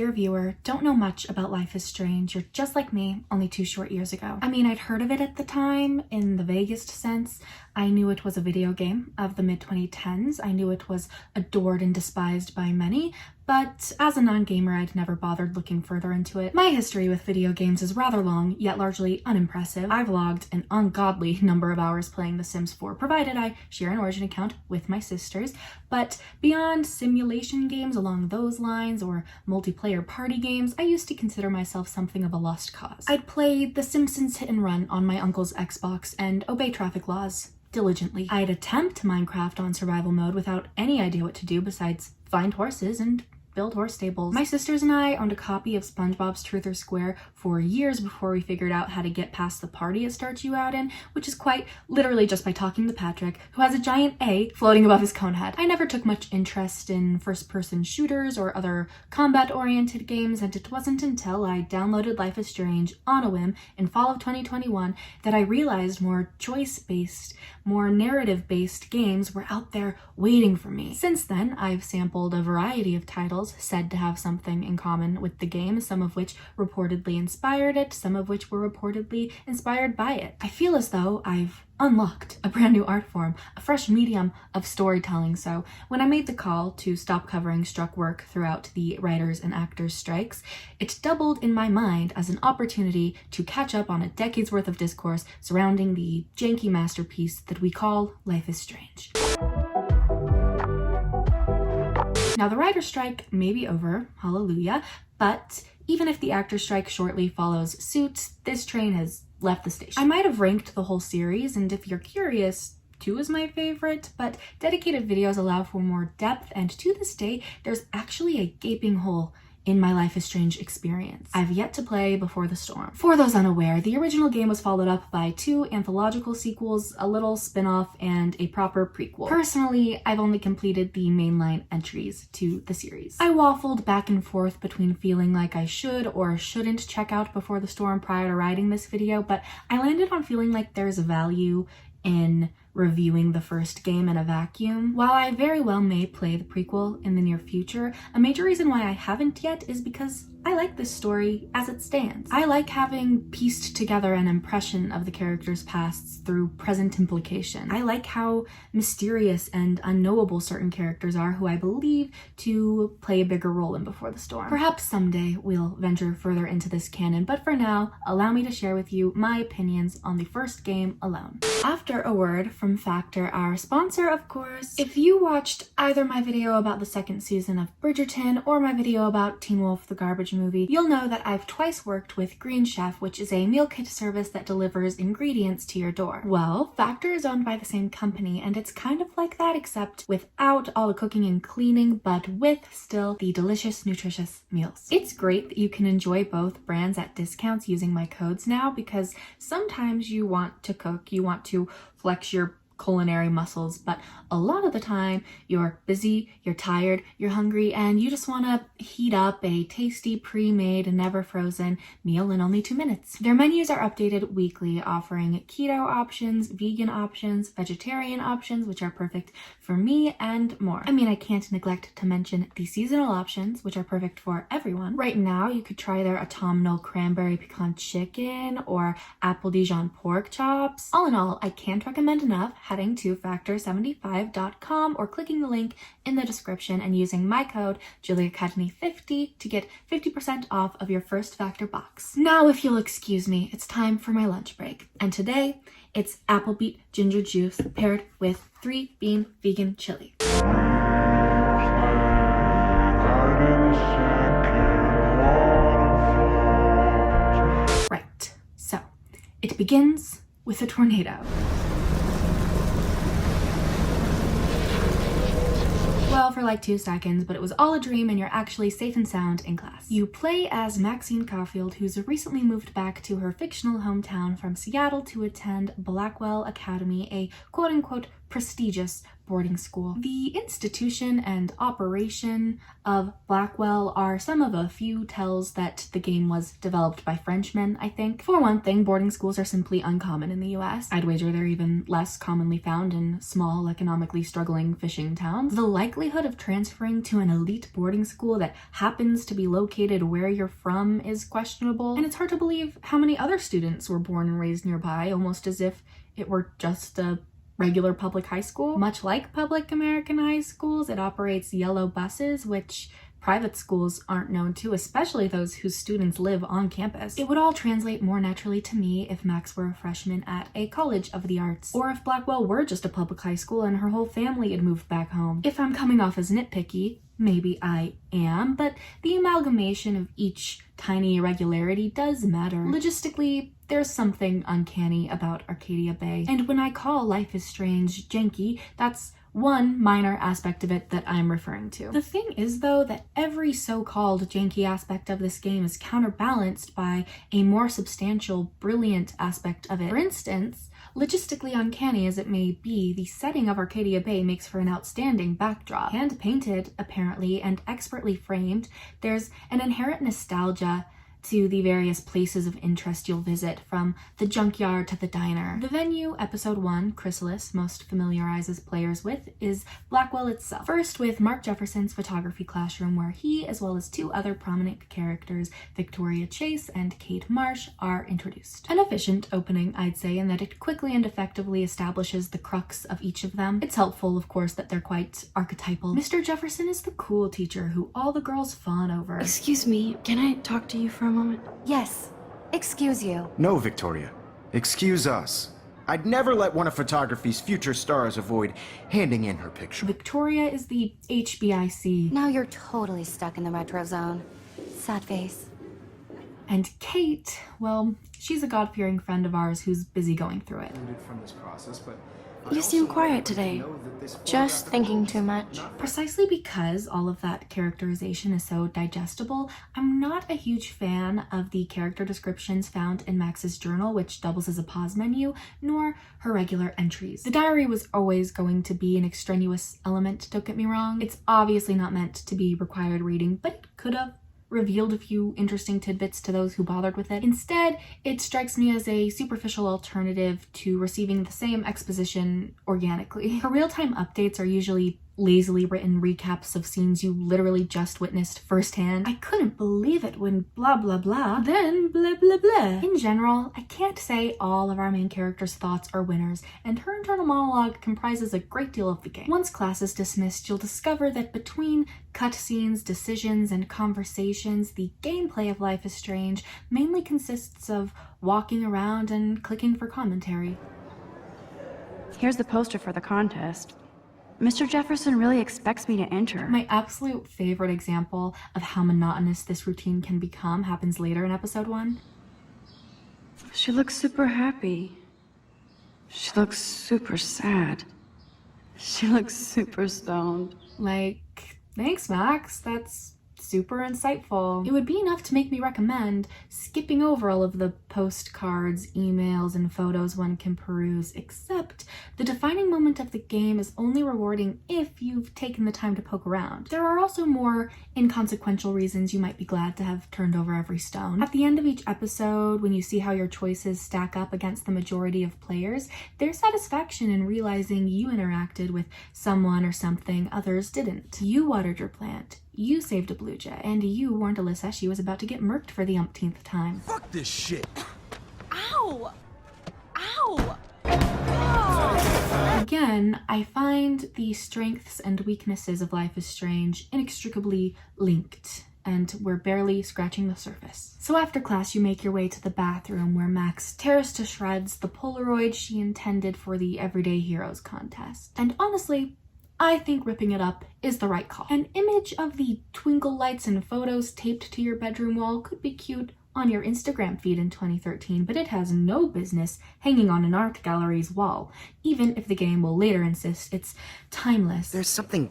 dear viewer, don't know much about Life is Strange, you're just like me, only 2 short years ago. I mean, I'd heard of it at the time, in the vaguest sense. I knew it was a video game of the mid-2010s. I knew it was adored and despised by many, but as a non-gamer, I'd never bothered looking further into it. My history with video games is rather long, yet largely unimpressive. I've logged an ungodly number of hours playing The Sims 4, provided I share an Origin account with my sisters, but beyond simulation games along those lines or multiplayer party games, I used to consider myself something of a lost cause. I'd played The Simpsons Hit and Run on my uncle's Xbox and obey traffic laws diligently. I'd attempt Minecraft on survival mode without any idea what to do besides find horses and build horse stables. My sisters and I owned a copy of SpongeBob's Truth or Square for years before we figured out how to get past the party it starts you out in, which is quite literally just by talking to Patrick, who has a giant A floating above his cone head. I never took much interest in first-person shooters or other combat-oriented games, and it wasn't until I downloaded Life is Strange on a whim in fall of 2021 that I realized more choice-based, more narrative-based games were out there waiting for me. Since then, I've sampled a variety of titles said to have something in common with the game, some of which reportedly inspired it, some of which were reportedly inspired by it. I feel as though I've unlocked a brand new art form, a fresh medium of storytelling. So when I made the call to stop covering struck work throughout the writers and actors strikes, it doubled in my mind as an opportunity to catch up on a decade's worth of discourse surrounding the janky masterpiece that we call Life is Strange. Now, the writer's strike may be over, hallelujah, but even if the actor's strike shortly follows suit, this train has left the station. I might have ranked the whole series, and if you're curious, 2 is my favorite, but dedicated videos allow for more depth, and to this day, there's actually a gaping hole in my Life is Strange experience. I've yet to play Before the Storm. For those unaware, the original game was followed up by 2 anthological sequels, a little spin-off, and a proper prequel. Personally, I've only completed the mainline entries to the series. I waffled back and forth between feeling like I should or shouldn't check out Before the Storm prior to writing this video, but I landed on feeling like there's value in reviewing the first game in a vacuum. While I very well may play the prequel in the near future, a major reason why I haven't yet is because I like this story as it stands. I like having pieced together an impression of the characters' pasts through present implication. I like how mysterious and unknowable certain characters are who I believe to play a bigger role in Before the Storm. Perhaps someday we'll venture further into this canon, but for now, allow me to share with you my opinions on the first game alone. After a word from Factor, our sponsor, of course. If you watched either my video about the 2nd season of Bridgerton or my video about Teen Wolf the Garbage Movie, you'll know that I've twice worked with Green Chef, which is a meal kit service that delivers ingredients to your door. Well, Factor is owned by the same company, and it's kind of like that, except without all the cooking and cleaning, but with still the delicious, nutritious meals. It's great that you can enjoy both brands at discounts using my codes now, because sometimes you want to cook, you want to flex your culinary muscles, but a lot of the time you're busy, you're tired, you're hungry, and you just want to heat up a tasty, pre-made, and never frozen meal in only 2 minutes. Their menus are updated weekly, offering keto options, vegan options, vegetarian options, which are perfect for me, and more. I mean, I can't neglect to mention the seasonal options, which are perfect for everyone. Right now, you could try their autumnal cranberry pecan chicken or apple Dijon pork chops. All in all, I can't recommend enough heading to factor75.com or clicking the link in the description and using my code juliaccudney50 to get 50% off of your first Factor box. Now, if you'll excuse me, it's time for my lunch break. And today, it's apple beet ginger juice paired with 3-bean vegan chili. Right, so it begins with a tornado. Well, for like 2 seconds, but it was all a dream and you're actually safe and sound in class. You play as Maxine Caulfield, who's recently moved back to her fictional hometown from Seattle to attend Blackwell Academy, a quote-unquote prestigious boarding school. The institution and operation of Blackwell are some of a few tells that the game was developed by Frenchmen, I think. For one thing, boarding schools are simply uncommon in the US. I'd wager they're even less commonly found in small, economically struggling fishing towns. The likelihood of transferring to an elite boarding school that happens to be located where you're from is questionable, and it's hard to believe how many other students were born and raised nearby, almost as if it were just a regular public high school. Much like public American high schools, it operates yellow buses, which private schools aren't known to, especially those whose students live on campus. It would all translate more naturally to me if Max were a freshman at a college of the arts, or if Blackwell were just a public high school and her whole family had moved back home. If I'm coming off as nitpicky, maybe I am, but the amalgamation of each tiny irregularity does matter. Logistically, there's something uncanny about Arcadia Bay, and when I call Life is Strange janky, that's one minor aspect of it that I'm referring to. The thing is, though, that every so-called janky aspect of this game is counterbalanced by a more substantial, brilliant aspect of it. For instance, logistically uncanny as it may be, the setting of Arcadia Bay makes for an outstanding backdrop. Hand-painted, apparently, and expertly framed, there's an inherent nostalgia to the various places of interest you'll visit, from the junkyard to the diner. The venue Episode 1, Chrysalis, most familiarizes players with is Blackwell itself. First with Mark Jefferson's photography classroom, where he, as well as two other prominent characters, Victoria Chase and Kate Marsh, are introduced. An efficient opening, I'd say, in that it quickly and effectively establishes the crux of each of them. It's helpful, of course, that they're quite archetypal. Mr. Jefferson is the cool teacher who all the girls fawn over. Excuse me, can I talk to you for a moment? Yes. Excuse you. No, Victoria. Excuse us. I'd never let one of photography's future stars avoid handing in her picture. Victoria is the HBIC. Now you're totally stuck in the retro zone. Sad face. And Kate, well, she's a God-fearing friend of ours who's busy going through it. From this process, but You seem quiet today. Just thinking too much. Precisely because all of that characterization is so digestible, I'm not a huge fan of the character descriptions found in Max's journal, which doubles as a pause menu, nor her regular entries. The diary was always going to be an extraneous element, don't get me wrong. It's obviously not meant to be required reading, but it could have revealed a few interesting tidbits to those who bothered with it. Instead, it strikes me as a superficial alternative to receiving the same exposition organically. Her real-time updates are usually lazily written recaps of scenes you literally just witnessed firsthand. I couldn't believe it when blah blah blah, then blah blah blah. In general, I can't say all of our main characters' thoughts are winners, and her internal monologue comprises a great deal of the game. Once class is dismissed, you'll discover that between cutscenes, decisions, and conversations, the gameplay of Life is Strange mainly consists of walking around and clicking for commentary. Here's the poster for the contest. Mr. Jefferson really expects me to enter. My absolute favorite example of how monotonous this routine can become happens later in episode 1. She looks super happy. She looks super sad. She looks super stoned. Like, thanks, Max. That's super insightful. It would be enough to make me recommend skipping over all of the postcards, emails, and photos one can peruse, except the defining moment of the game is only rewarding if you've taken the time to poke around. There are also more inconsequential reasons you might be glad to have turned over every stone. At the end of each episode, when you see how your choices stack up against the majority of players, there's satisfaction in realizing you interacted with someone or something others didn't. You watered your plant. You saved a blue jay, and you warned Alyssa she was about to get murked for the umpteenth time. Fuck this shit! Ow! Ow! Again, I find the strengths and weaknesses of Life is Strange inextricably linked, and we're barely scratching the surface. So after class, you make your way to the bathroom where Max tears to shreds the Polaroid she intended for the Everyday Heroes contest. And honestly, I think ripping it up is the right call. An image of the twinkle lights and photos taped to your bedroom wall could be cute on your Instagram feed in 2013, but it has no business hanging on an art gallery's wall, even if the game will later insist it's timeless. There's something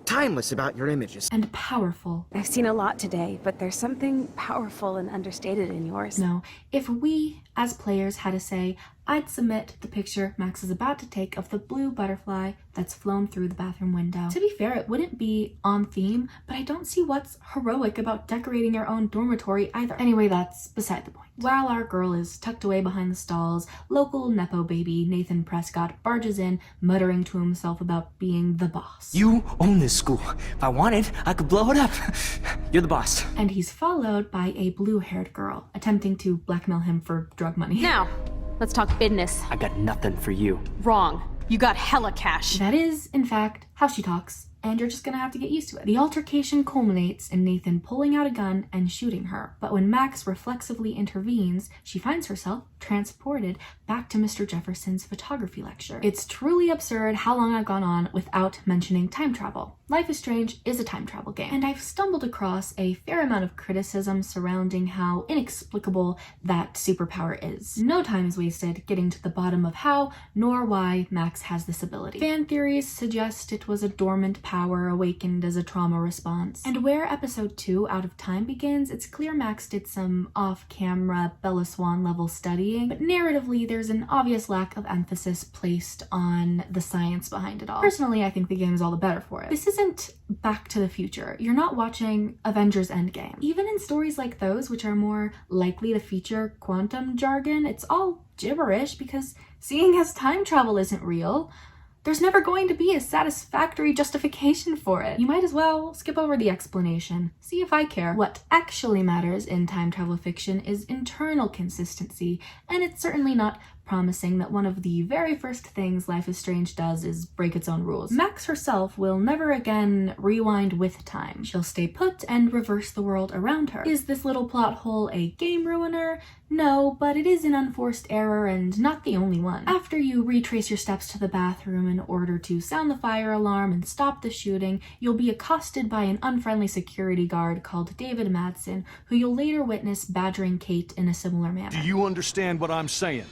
timeless about your images. And powerful. I've seen a lot today, but there's something powerful and understated in yours. No, if we, as players, had a say, I'd submit the picture Max is about to take of the blue butterfly that's flown through the bathroom window. To be fair, it wouldn't be on theme, but I don't see what's heroic about decorating your own dormitory either. Anyway, that's beside the point. While our girl is tucked away behind the stalls, local Nepo baby Nathan Prescott barges in, muttering to himself about being the boss. You own this school. If I wanted, I could blow it up. You're the boss. And he's followed by a blue-haired girl, attempting to blackmail him for drug money. Now, let's talk business. I got nothing for you. Wrong. You got hella cash. That is, in fact, how she talks, and you're just gonna have to get used to it. The altercation culminates in Nathan pulling out a gun and shooting her, but when Max reflexively intervenes, she finds herself transported back to Mr. Jefferson's photography lecture. It's truly absurd how long I've gone on without mentioning time travel. Life is Strange is a time travel game, and I've stumbled across a fair amount of criticism surrounding how inexplicable that superpower is. No time is wasted getting to the bottom of how nor why Max has this ability. Fan theories suggest it was a dormant power awakened as a trauma response. And where episode 2 Out of Time begins, it's clear Max did some off-camera Bella Swan level studying, but narratively there's an obvious lack of emphasis placed on the science behind it all. Personally, I think the game is all the better for it. This isn't Back to the Future. You're not watching Avengers Endgame. Even in stories like those, which are more likely to feature quantum jargon, it's all gibberish because seeing as time travel isn't real, there's never going to be a satisfactory justification for it. You might as well skip over the explanation. See if I care. What actually matters in time travel fiction is internal consistency, and it's certainly not promising that one of the very first things Life is Strange does is break its own rules. Max herself will never again rewind with time. She'll stay put and reverse the world around her. Is this little plot hole a game ruiner? No, but it is an unforced error and not the only one. After you retrace your steps to the bathroom in order to sound the fire alarm and stop the shooting, you'll be accosted by an unfriendly security guard called David Madsen, who you'll later witness badgering Kate in a similar manner. Do you understand what I'm saying?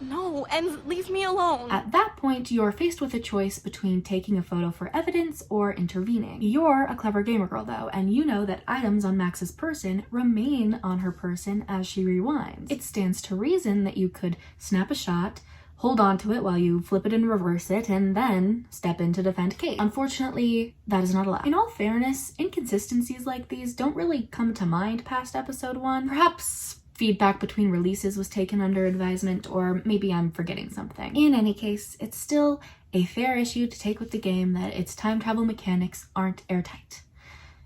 No, and leave me alone. At that point, you're faced with a choice between taking a photo for evidence or intervening. You're a clever gamer girl though, and you know that items on Max's person remain on her person as she rewinds. It stands to reason that you could snap a shot, hold on to it while you flip it and reverse it, and then step in to defend Kate. Unfortunately, that is not allowed. In all fairness, inconsistencies like these don't really come to mind past episode 1. Perhaps feedback between releases was taken under advisement, or maybe I'm forgetting something. In any case, it's still a fair issue to take with the game that its time travel mechanics aren't airtight.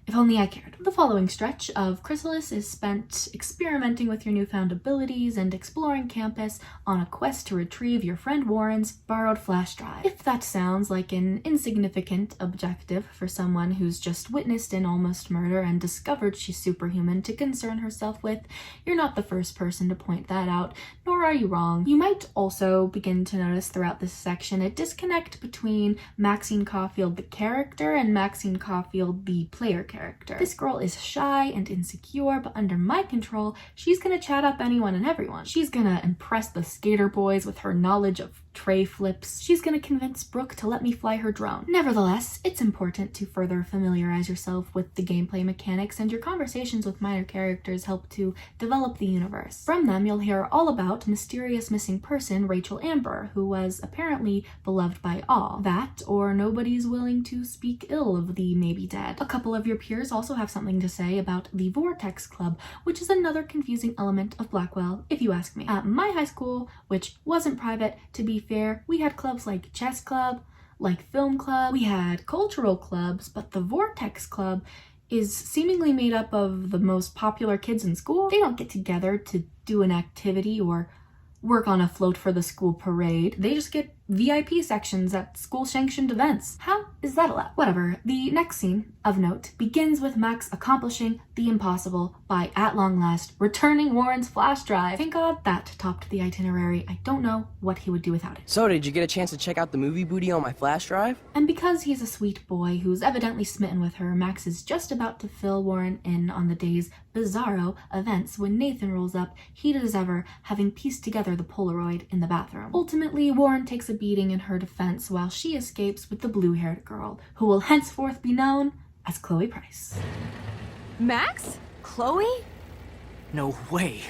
If only I cared. The following stretch of Chrysalis is spent experimenting with your newfound abilities and exploring campus on a quest to retrieve your friend Warren's borrowed flash drive. If that sounds like an insignificant objective for someone who's just witnessed an almost murder and discovered she's superhuman to concern herself with, you're not the first person to point that out, nor are you wrong. You might also begin to notice throughout this section a disconnect between Maxine Caulfield the character and Maxine Caulfield the player character. This girl is shy and insecure, but under my control, she's gonna chat up anyone and everyone. She's gonna impress the skater boys with her knowledge of tray flips. She's gonna convince Brooke to let me fly her drone. Nevertheless, it's important to further familiarize yourself with the gameplay mechanics, and your conversations with minor characters help to develop the universe. From them, you'll hear all about mysterious missing person Rachel Amber, who was apparently beloved by all. That, or nobody's willing to speak ill of the maybe dead. A couple of your peers also have something to say about the Vortex Club, which is another confusing element of Blackwell, if you ask me. At my high school, which wasn't private, to be fair, we had clubs like chess club, like film club, we had cultural clubs, but the Vortex Club is seemingly made up of the most popular kids in school. They don't get together to do an activity or work on a float for the school parade. They just get VIP sections at school-sanctioned events. How is that allowed? Whatever. The next scene, of note, begins with Max accomplishing the impossible by, at long last, returning Warren's flash drive. Thank God that topped the itinerary. I don't know what he would do without it. So, did you get a chance to check out the movie booty on my flash drive? And because he's a sweet boy who's evidently smitten with her, Max is just about to fill Warren in on the day's bizarro events when Nathan rolls up, heated as ever, having pieced together the Polaroid in the bathroom. Ultimately, Warren takes a beating in her defense while she escapes with the blue-haired girl, who will henceforth be known as Chloe Price. Max? Chloe? No way.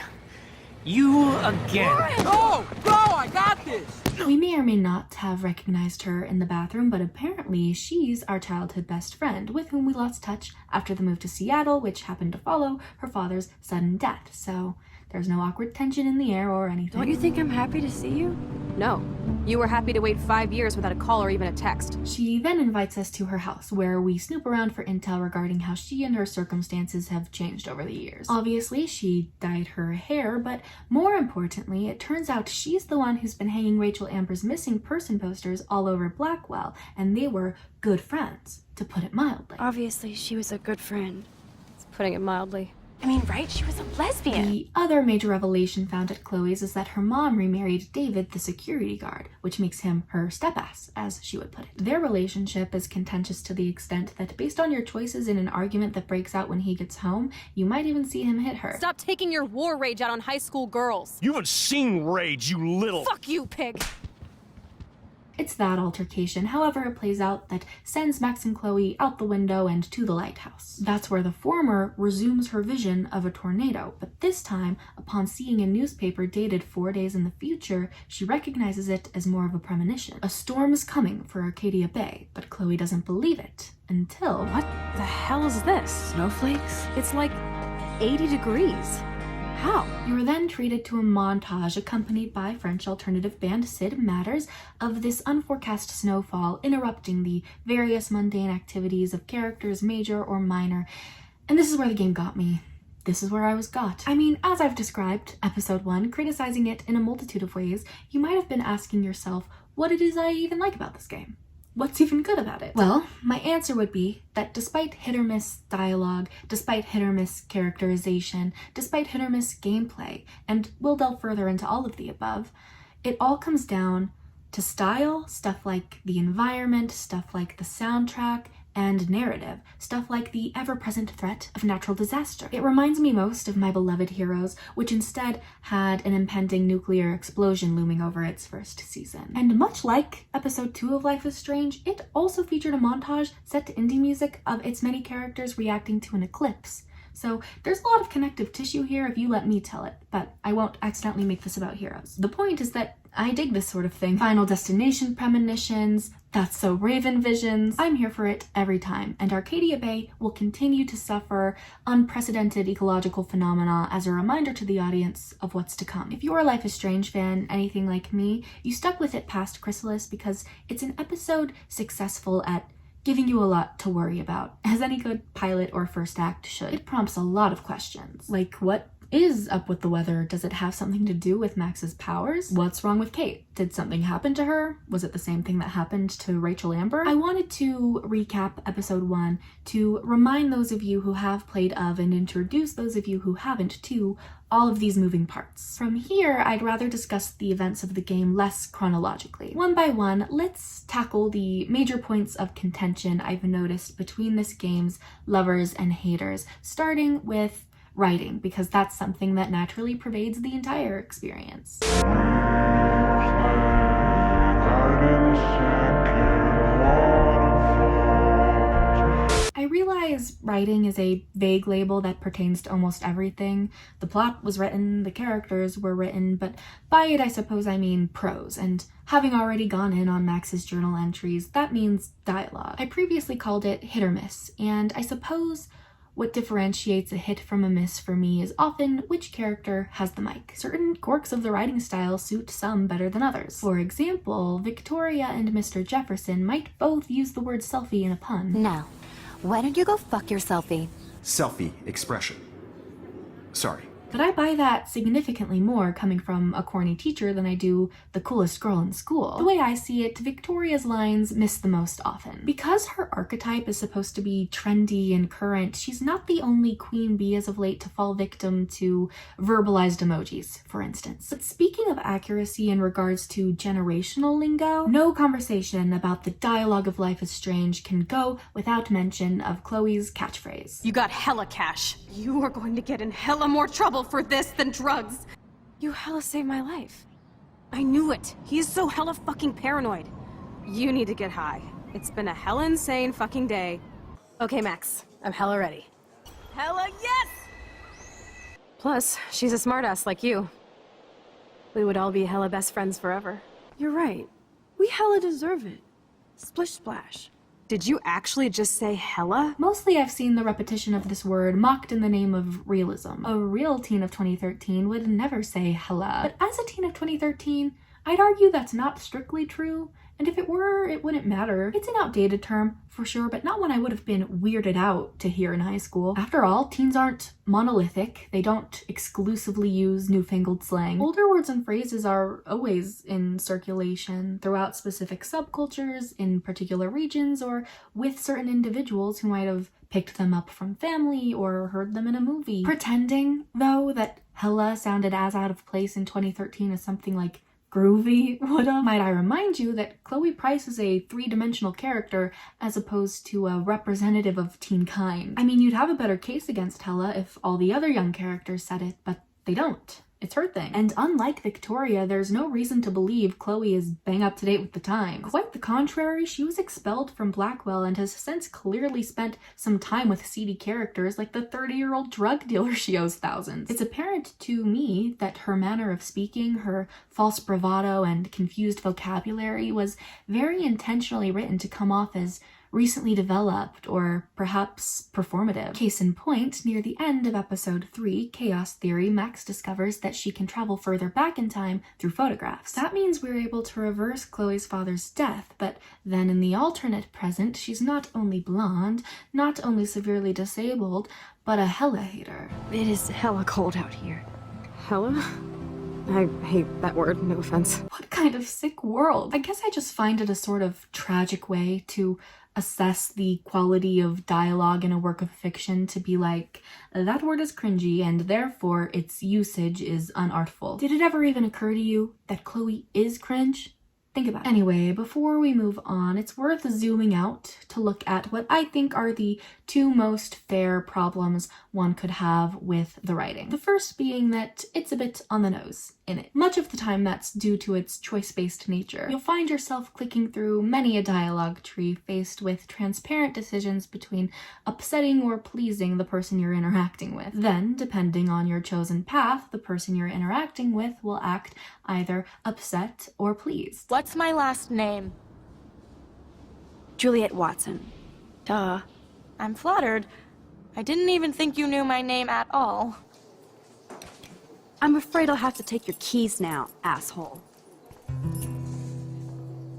You again. Go! Go! I got this! We may or may not have recognized her in the bathroom, but apparently she's our childhood best friend, with whom we lost touch after the move to Seattle, which happened to follow her father's sudden death. So there's no awkward tension in the air or anything. Don't you think I'm happy to see you? No. You were happy to wait 5 years without a call or even a text. She then invites us to her house, where we snoop around for intel regarding how she and her circumstances have changed over the years. Obviously, she dyed her hair, but more importantly, it turns out she's the one who's been hanging Rachel Amber's missing person posters all over Blackwell, and they were good friends, to put it mildly. Obviously, she was a good friend. It's putting it mildly. I mean, right? She was a lesbian. The other major revelation found at Chloe's is that her mom remarried David, the security guard, which makes him her step-ass, as she would put it. Their relationship is contentious to the extent that based on your choices in an argument that breaks out when he gets home, you might even see him hit her. Stop taking your war rage out on high school girls. You haven't seen rage, you little... Fuck you, pig! It's that altercation, however it plays out, that sends Max and Chloe out the window and to the lighthouse. That's where the former resumes her vision of a tornado, but this time, upon seeing a newspaper dated 4 days in the future, she recognizes it as more of a premonition. A storm is coming for Arcadia Bay, but Chloe doesn't believe it until... What the hell is this? Snowflakes? It's like 80 degrees. How? You are then treated to a montage accompanied by French alternative band Sid Matters of this unforecast snowfall interrupting the various mundane activities of characters major or minor. And this is where the game got me. This is where I was got. I mean, as I've described episode 1, criticizing it in a multitude of ways, you might have been asking yourself what it is I even like about this game. What's even good about it? Well, my answer would be that despite hit or miss dialogue, despite hit or miss characterization, despite hit or miss gameplay, and we'll delve further into all of the above, it all comes down to style, stuff like the environment, stuff like the soundtrack, and narrative, stuff like the ever-present threat of natural disaster. It reminds me most of my beloved Heroes, which instead had an impending nuclear explosion looming over its first season. And much like episode 2 of Life is Strange, it also featured a montage set to indie music of its many characters reacting to an eclipse. So there's a lot of connective tissue here if you let me tell it, but I won't accidentally make this about Heroes. The point is that I dig this sort of thing. Final Destination premonitions, That's So Raven visions. I'm here for it every time, and Arcadia Bay will continue to suffer unprecedented ecological phenomena as a reminder to the audience of what's to come. If you're a Life is Strange fan, anything like me, you stuck with it past Chrysalis because it's an episode successful at giving you a lot to worry about, as any good pilot or first act should. It prompts a lot of questions, like what is up with the weather? Does it have something to do with Max's powers? What's wrong with Kate? Did something happen to her? Was it the same thing that happened to Rachel Amber? I wanted to recap episode 1 to remind those of you who have played of and introduce those of you who haven't to all of these moving parts. From here, I'd rather discuss the events of the game less chronologically. One by one, let's tackle the major points of contention I've noticed between this game's lovers and haters, starting with writing, because that's something that naturally pervades the entire experience. I realize writing is a vague label that pertains to almost everything. The plot was written, the characters were written, but by it I suppose I mean prose, and having already gone in on Max's journal entries, that means dialogue. I previously called it hit or miss, and I suppose what differentiates a hit from a miss for me is often which character has the mic. Certain quirks of the writing style suit some better than others. For example, Victoria and Mr. Jefferson might both use the word selfie in a pun. Now, why don't you go fuck your selfie? Selfie expression. Sorry. But I buy that significantly more coming from a corny teacher than I do the coolest girl in school. The way I see it, Victoria's lines miss the most often. Because her archetype is supposed to be trendy and current, she's not the only queen bee as of late to fall victim to verbalized emojis, for instance. But speaking of accuracy in regards to generational lingo, no conversation about the dialogue of Life is Strange can go without mention of Chloe's catchphrase. You got hella cash. You are going to get in hella more trouble for this than drugs. You hella saved my life. I knew it. He's so hella fucking paranoid. You need to get high. It's been a hella insane fucking day. Okay, Max. I'm hella ready. Hella yes! Plus, she's a smartass like you. We would all be hella best friends forever. You're right. We hella deserve it. Splish splash. Did you actually just say hella? Mostly I've seen the repetition of this word mocked in the name of realism. A real teen of 2013 would never say hella. But as a teen of 2013, I'd argue that's not strictly true, and if it were, it wouldn't matter. It's an outdated term, for sure, but not one I would have been weirded out to hear in high school. After all, teens aren't monolithic. They don't exclusively use newfangled slang. Older words and phrases are always in circulation throughout specific subcultures, in particular regions, or with certain individuals who might have picked them up from family or heard them in a movie. Pretending, though, that hella sounded as out of place in 2013 as something like groovy would've. Might I remind you that Chloe Price is a three-dimensional character as opposed to a representative of teen kind. I mean, you'd have a better case against Hella if all the other young characters said it, but they don't. It's her thing. And unlike Victoria, there's no reason to believe Chloe is bang up to date with the times. Quite the contrary, she was expelled from Blackwell and has since clearly spent some time with seedy characters like the 30-year-old drug dealer she owes thousands. It's apparent to me that her manner of speaking, her false bravado and confused vocabulary was very intentionally written to come off as recently developed or perhaps performative. Case in point, near the end of episode 3, Chaos Theory, Max discovers that she can travel further back in time through photographs. That means we're able to reverse Chloe's father's death, but then in the alternate present, she's not only blonde, not only severely disabled, but a hella hater. It is hella cold out here. Hella? I hate that word, no offense. What kind of sick world? I guess I just find it a sort of tragic way to assess the quality of dialogue in a work of fiction, to be like, that word is cringy and therefore its usage is unartful. Did it ever even occur to you that Chloe is cringe? Think about it. Anyway, before we move on, it's worth zooming out to look at what I think are the two most fair problems one could have with the writing. The first being that it's a bit on the nose in it. Much of the time that's due to its choice-based nature. You'll find yourself clicking through many a dialogue tree faced with transparent decisions between upsetting or pleasing the person you're interacting with. Then, depending on your chosen path, the person you're interacting with will act either upset or pleased. What's my last name? Juliet Watson. Duh. I'm flattered. I didn't even think you knew my name at all. I'm afraid I'll have to take your keys now, asshole.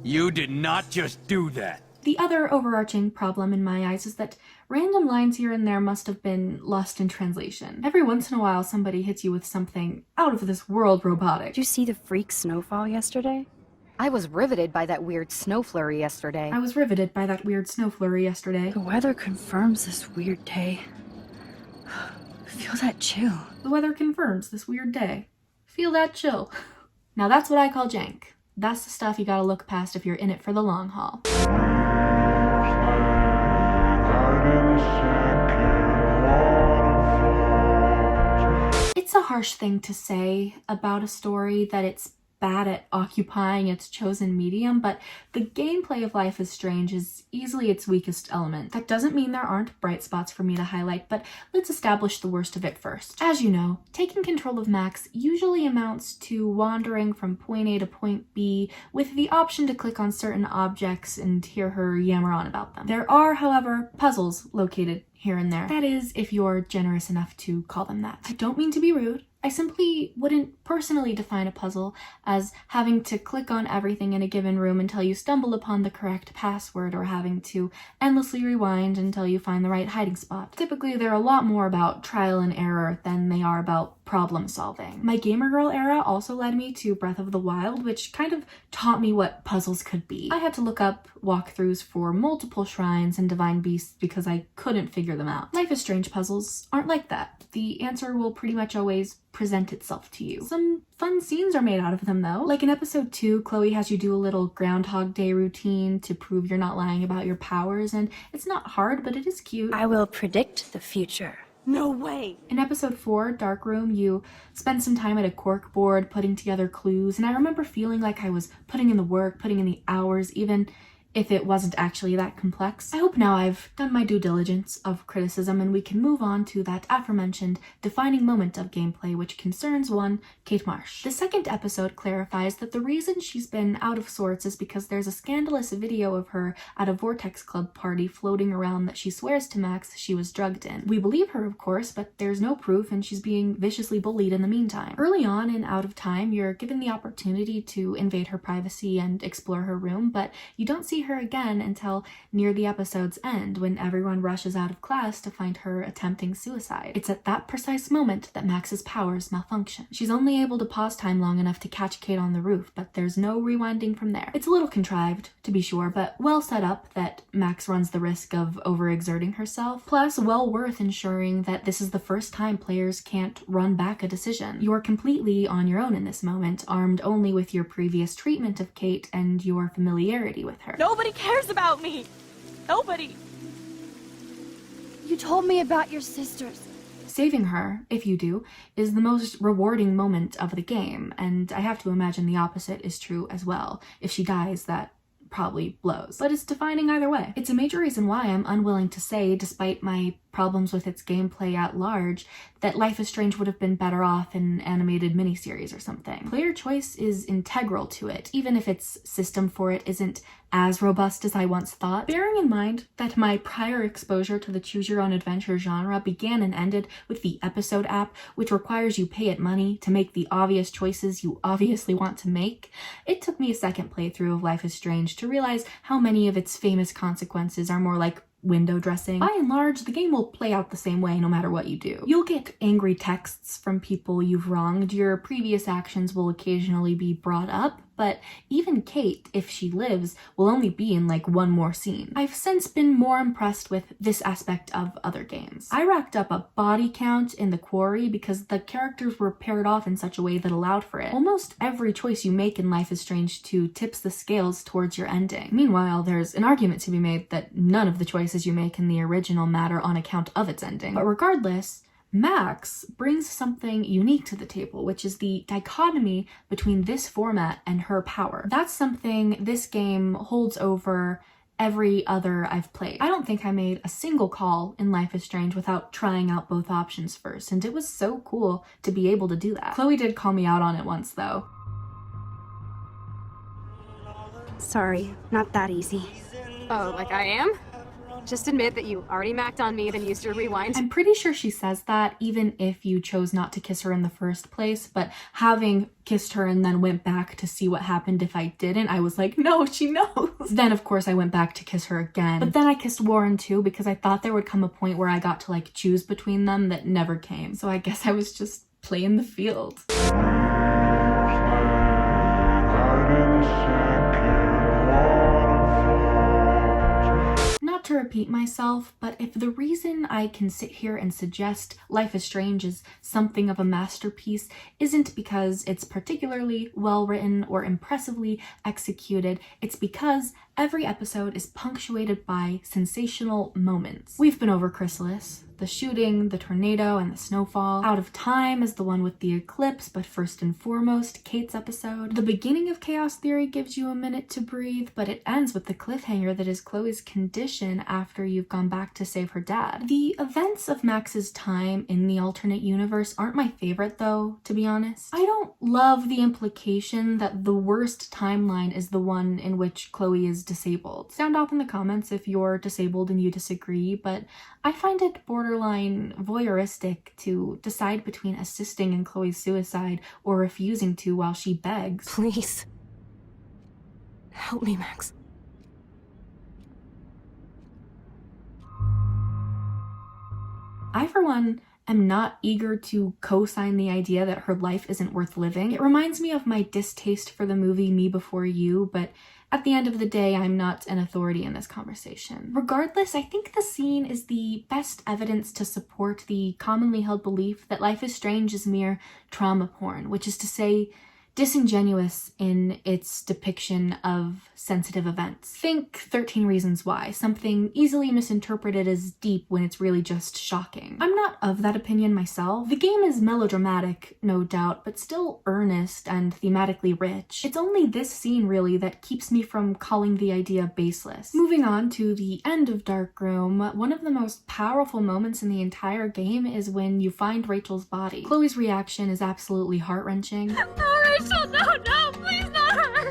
You did not just do that. The other overarching problem in my eyes is that random lines here and there must have been lost in translation. Every once in a while somebody hits you with something out of this world robotic. Did you see the freak snowfall yesterday? I was riveted by that weird snow flurry yesterday. I was riveted by that weird snow flurry yesterday. The weather confirms this weird day. Feel that chill. The weather confirms this weird day. Feel that chill. Now that's what I call jank. That's the stuff you gotta look past if you're in it for the long haul. It's a harsh thing to say about a story that it's bad at occupying its chosen medium, but the gameplay of Life is Strange is easily its weakest element. That doesn't mean there aren't bright spots for me to highlight, but let's establish the worst of it first. As you know, taking control of Max usually amounts to wandering from point A to point B with the option to click on certain objects and hear her yammer on about them. There are, however, puzzles located here and there. That is, if you're generous enough to call them that. I don't mean to be rude. I simply wouldn't personally define a puzzle as having to click on everything in a given room until you stumble upon the correct password, or having to endlessly rewind until you find the right hiding spot. Typically, they're a lot more about trial and error than they are about problem solving. My gamer girl era also led me to Breath of the Wild, which kind of taught me what puzzles could be. I had to look up walkthroughs for multiple shrines and divine beasts because I couldn't figure them out. Life is Strange puzzles aren't like that. The answer will pretty much always present itself to you. Some fun scenes are made out of them though. Like in episode 2, Chloe has you do a little Groundhog Day routine to prove you're not lying about your powers, and it's not hard, but it is cute. I will predict the future. No way! In episode 4, Dark Room, you spend some time at a cork board putting together clues, and I remember feeling like I was putting in the work, putting in the hours, even if it wasn't actually that complex. I hope now I've done my due diligence of criticism and we can move on to that aforementioned defining moment of gameplay, which concerns one, Kate Marsh. The second episode clarifies that the reason she's been out of sorts is because there's a scandalous video of her at a Vortex Club party floating around that she swears to Max she was drugged in. We believe her, of course, but there's no proof and she's being viciously bullied in the meantime. Early on in Out of Time, you're given the opportunity to invade her privacy and explore her room, but you don't see her again until near the episode's end, when everyone rushes out of class to find her attempting suicide. It's at that precise moment that Max's powers malfunction. She's only able to pause time long enough to catch Kate on the roof, but there's no rewinding from there. It's a little contrived, to be sure, but well set up that Max runs the risk of overexerting herself, plus well worth ensuring that this is the first time players can't run back a decision. You're completely on your own in this moment, armed only with your previous treatment of Kate and your familiarity with her. Nobody cares about me! Nobody! You told me about your sisters. Saving her, if you do, is the most rewarding moment of the game, and I have to imagine the opposite is true as well. If she dies, that probably blows. But it's defining either way. It's a major reason why I'm unwilling to say, despite my problems with its gameplay at large, that Life is Strange would have been better off in an animated miniseries or something. Player choice is integral to it, even if its system for it isn't as robust as I once thought. Bearing in mind that my prior exposure to the choose-your-own-adventure genre began and ended with the episode app, which requires you pay it money to make the obvious choices you obviously want to make, it took me a second playthrough of Life is Strange to realize how many of its famous consequences are more like window dressing. By and large, the game will play out the same way no matter what you do. You'll get angry texts from people you've wronged, your previous actions will occasionally be brought up, but even Kate, if she lives, will only be in like one more scene. I've since been more impressed with this aspect of other games. I racked up a body count in The Quarry because the characters were paired off in such a way that allowed for it. Almost every choice you make in Life is Strange 2 tips the scales towards your ending. Meanwhile, there's an argument to be made that none of the choices you make in the original matter on account of its ending. But regardless, Max brings something unique to the table, which is the dichotomy between this format and her power. That's something this game holds over every other I've played. I don't think I made a single call in Life is Strange without trying out both options first, and it was so cool to be able to do that. Chloe did call me out on it once, though. Sorry, not that easy. Oh, like I am? Just admit that you already macked on me, then used your rewind. I'm pretty sure she says that even if you chose not to kiss her in the first place, but having kissed her and then went back to see what happened if I didn't, I was like, no, she knows. Then of course I went back to kiss her again. But then I kissed Warren too because I thought there would come a point where I got to like choose between them that never came. So I guess I was just playing the field. Not to repeat myself, but if the reason I can sit here and suggest Life is Strange is something of a masterpiece isn't because it's particularly well written or impressively executed, it's because every episode is punctuated by sensational moments. We've been over Chrysalis, the shooting, the tornado, and the snowfall. Out of Time is the one with the eclipse, but first and foremost, Kate's episode. The beginning of Chaos Theory gives you a minute to breathe, but it ends with the cliffhanger that is Chloe's condition after you've gone back to save her dad. The events of Max's time in the alternate universe aren't my favorite though, to be honest. I don't love the implication that the worst timeline is the one in which Chloe is disabled. Sound off in the comments if you're disabled and you disagree, but I find it borderline voyeuristic to decide between assisting in Chloe's suicide or refusing to while she begs. Please. Help me, Max. I, for one, am not eager to co-sign the idea that her life isn't worth living. It reminds me of my distaste for the movie Me Before You, but at the end of the day, I'm not an authority in this conversation. Regardless, I think the scene is the best evidence to support the commonly held belief that Life is Strange is mere trauma porn, which is to say, disingenuous in its depiction of sensitive events. Think 13 Reasons Why, something easily misinterpreted as deep when it's really just shocking. I'm not of that opinion myself. The game is melodramatic, no doubt, but still earnest and thematically rich. It's only this scene really that keeps me from calling the idea baseless. Moving on to the end of Dark Room, one of the most powerful moments in the entire game is when you find Rachel's body. Chloe's reaction is absolutely heart-wrenching. No, no, please not her!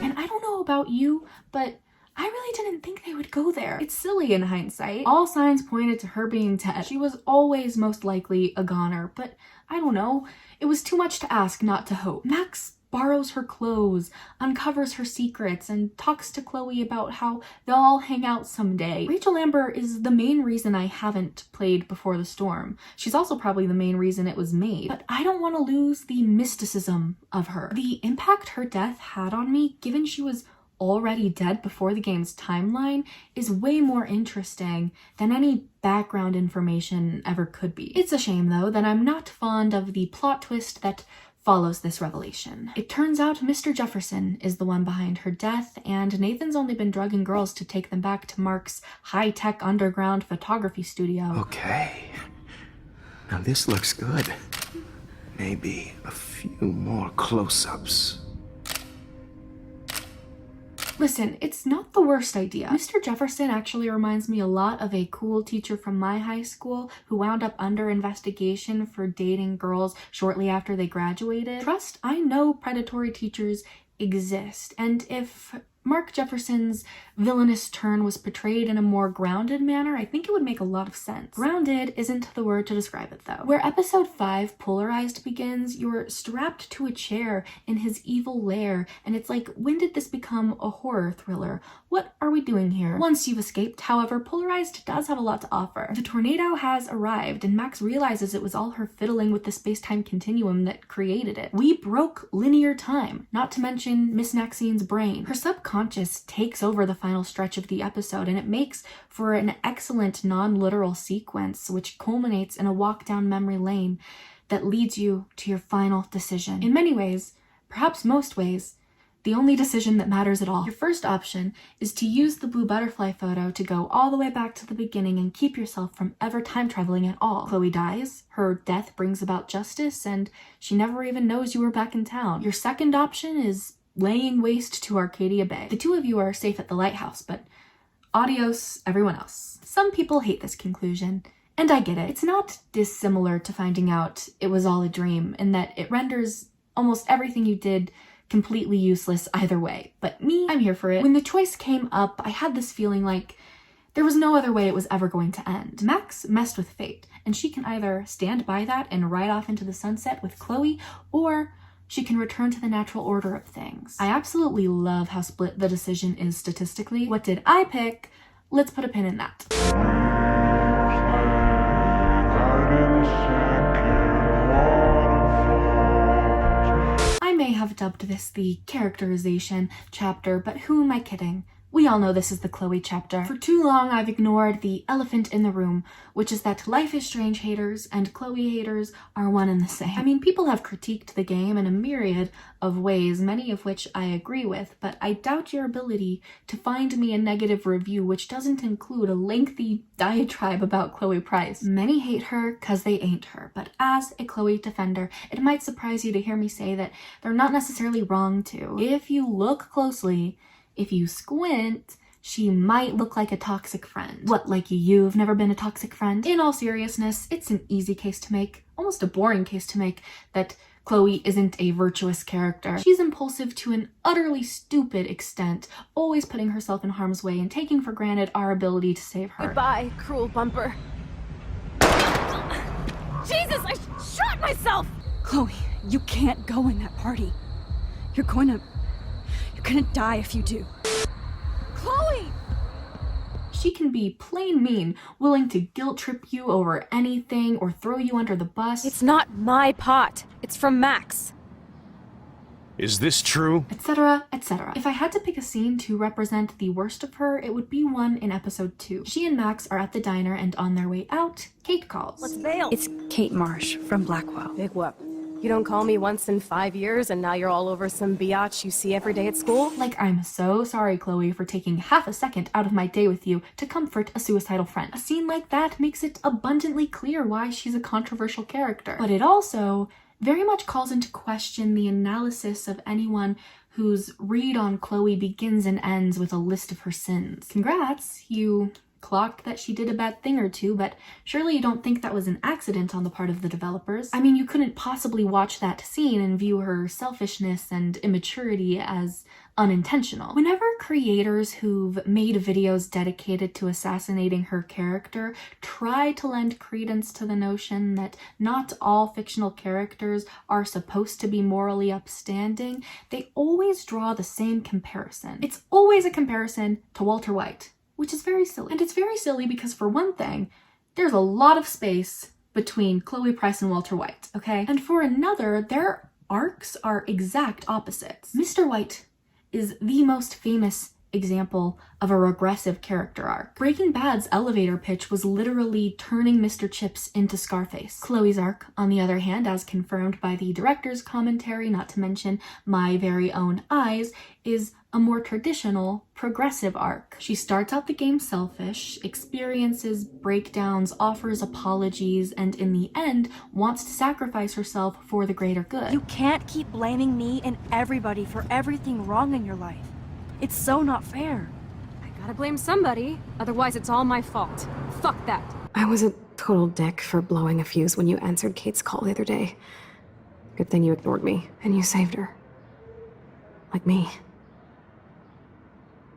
And I don't know about you, but I really didn't think they would go there. It's silly in hindsight. All signs pointed to her being dead. She was always most likely a goner, but I don't know. It was too much to ask not to hope. Max borrows her clothes, uncovers her secrets, and talks to Chloe about how they'll all hang out someday. Rachel Amber is the main reason I haven't played Before the Storm. She's also probably the main reason it was made. But I don't want to lose the mysticism of her. The impact her death had on me, given she was already dead before the game's timeline, is way more interesting than any background information ever could be. It's a shame, though, that I'm not fond of the plot twist that follows this revelation. It turns out Mr. Jefferson is the one behind her death, and Nathan's only been drugging girls to take them back to Mark's high-tech underground photography studio. Okay. Now this looks good. Maybe a few more close-ups. Listen, it's not the worst idea. Mr. Jefferson actually reminds me a lot of a cool teacher from my high school who wound up under investigation for dating girls shortly after they graduated. Trust, I know predatory teachers exist, and if Mark Jefferson's villainous turn was portrayed in a more grounded manner, I think it would make a lot of sense. Grounded isn't the word to describe it, though. Where episode 5, Polarized, begins, you're strapped to a chair in his evil lair, and it's like, when did this become a horror thriller? What are we doing here? Once you've escaped, however, Polarized does have a lot to offer. The tornado has arrived, and Max realizes it was all her fiddling with the space-time continuum that created it. We broke linear time, not to mention Miss Maxine's brain. Her subconscious takes over the final stretch of the episode, and it makes for an excellent non-literal sequence which culminates in a walk down memory lane that leads you to your final decision. In many ways, perhaps most ways, the only decision that matters at all. Your first option is to use the blue butterfly photo to go all the way back to the beginning and keep yourself from ever time traveling at all. Chloe dies, her death brings about justice, and she never even knows you were back in town. Your second option is laying waste to Arcadia Bay. The two of you are safe at the lighthouse, but adios everyone else. Some people hate this conclusion, and I get it. It's not dissimilar to finding out it was all a dream, in that it renders almost everything you did completely useless either way. But me, I'm here for it. When the choice came up, I had this feeling like there was no other way it was ever going to end. Max messed with fate, and she can either stand by that and ride off into the sunset with Chloe, or she can return to the natural order of things. I absolutely love how split the decision is statistically. What did I pick? Let's put a pin in that. I may have dubbed this the characterization chapter, but who am I kidding? We all know this is the Chloe chapter. For too long, I've ignored the elephant in the room, which is that Life is Strange haters and Chloe haters are one and the same. I mean, people have critiqued the game in a myriad of ways, many of which I agree with, but I doubt your ability to find me a negative review which doesn't include a lengthy diatribe about Chloe Price. Many hate her cause they ain't her, but as a Chloe defender, it might surprise you to hear me say that they're not necessarily wrong to. If you look closely, if you squint, she might look like a toxic friend. What, like you've never been a toxic friend? In all seriousness, it's an easy case to make, almost a boring case to make, that Chloe isn't a virtuous character. She's impulsive to an utterly stupid extent, always putting herself in harm's way and taking for granted our ability to save her. Goodbye, cruel bumper. Jesus, I shot myself! Chloe, you can't go in that party. You're gonna die if you do. Chloe! She can be plain mean, willing to guilt trip you over anything or throw you under the bus. It's not my pot. It's from Max. Is this true? Etc., etc. If I had to pick a scene to represent the worst of her, it would be one in episode 2. She and Max are at the diner, and on their way out, Kate calls. Let's bail. It's Kate Marsh from Blackwell. Big whoop. You don't call me once in 5 years, and now you're all over some biatch you see every day at school? Like, I'm so sorry, Chloe, for taking half a second out of my day with you to comfort a suicidal friend. A scene like that makes it abundantly clear why she's a controversial character. But it also very much calls into question the analysis of anyone whose read on Chloe begins and ends with a list of her sins. Congrats, you clocked that she did a bad thing or two, but surely you don't think that was an accident on the part of the developers? I mean, you couldn't possibly watch that scene and view her selfishness and immaturity as unintentional. Whenever creators who've made videos dedicated to assassinating her character try to lend credence to the notion that not all fictional characters are supposed to be morally upstanding, they always draw the same comparison. It's always a comparison to Walter White, which is very silly. And it's very silly because, for one thing, there's a lot of space between Chloe Price and Walter White, okay? And for another, their arcs are exact opposites. Mr. White is the most famous example of a regressive character arc. Breaking Bad's elevator pitch was literally turning Mr. Chips into Scarface. Chloe's arc, on the other hand, as confirmed by the director's commentary, not to mention my very own eyes, is a more traditional, progressive arc. She starts out the game selfish, experiences breakdowns, offers apologies, and in the end, wants to sacrifice herself for the greater good. You can't keep blaming me and everybody for everything wrong in your life. It's so not fair. I gotta blame somebody, otherwise it's all my fault. Fuck that. I was a total dick for blowing a fuse when you answered Kate's call the other day. Good thing you ignored me, and you saved her. Like me.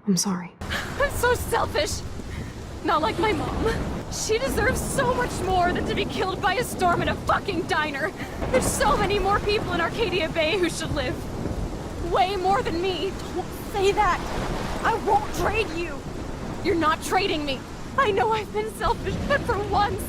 I'm sorry. I'm so selfish. Not like my mom. She deserves so much more than to be killed by a storm in a fucking diner. There's so many more people in Arcadia Bay who should live. Way more than me. Don't say that. I won't trade you. You're not trading me. I know I've been selfish, but for once,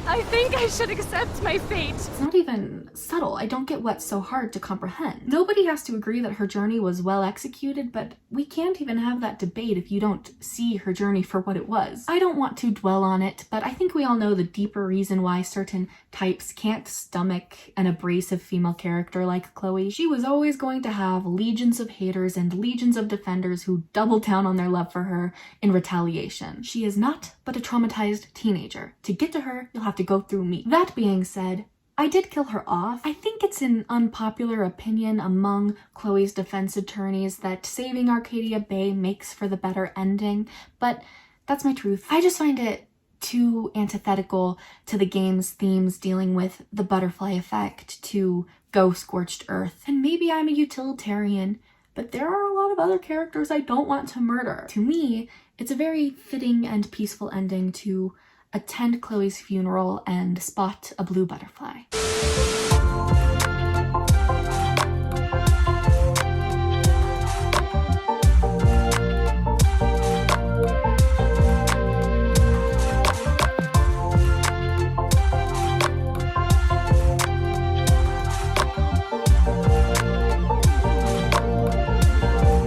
I think I should accept my fate. It's not even subtle. I don't get what's so hard to comprehend. Nobody has to agree that her journey was well executed, but we can't even have that debate if you don't see her journey for what it was. I don't want to dwell on it, but I think we all know the deeper reason why certain types can't stomach an abrasive female character like Chloe. She was always going to have legions of haters and legions of defenders who double down on their love for her in retaliation. She is not but a traumatized teenager. To get to her, you'll have to go through me. That being said, I did kill her off. I think it's an unpopular opinion among Chloe's defense attorneys that saving Arcadia Bay makes for the better ending, but that's my truth. I just find it too antithetical to the game's themes dealing with the butterfly effect to go scorched earth. And maybe I'm a utilitarian, but there are a lot of other characters I don't want to murder. To me, it's a very fitting and peaceful ending to attend Chloe's funeral and spot a blue butterfly.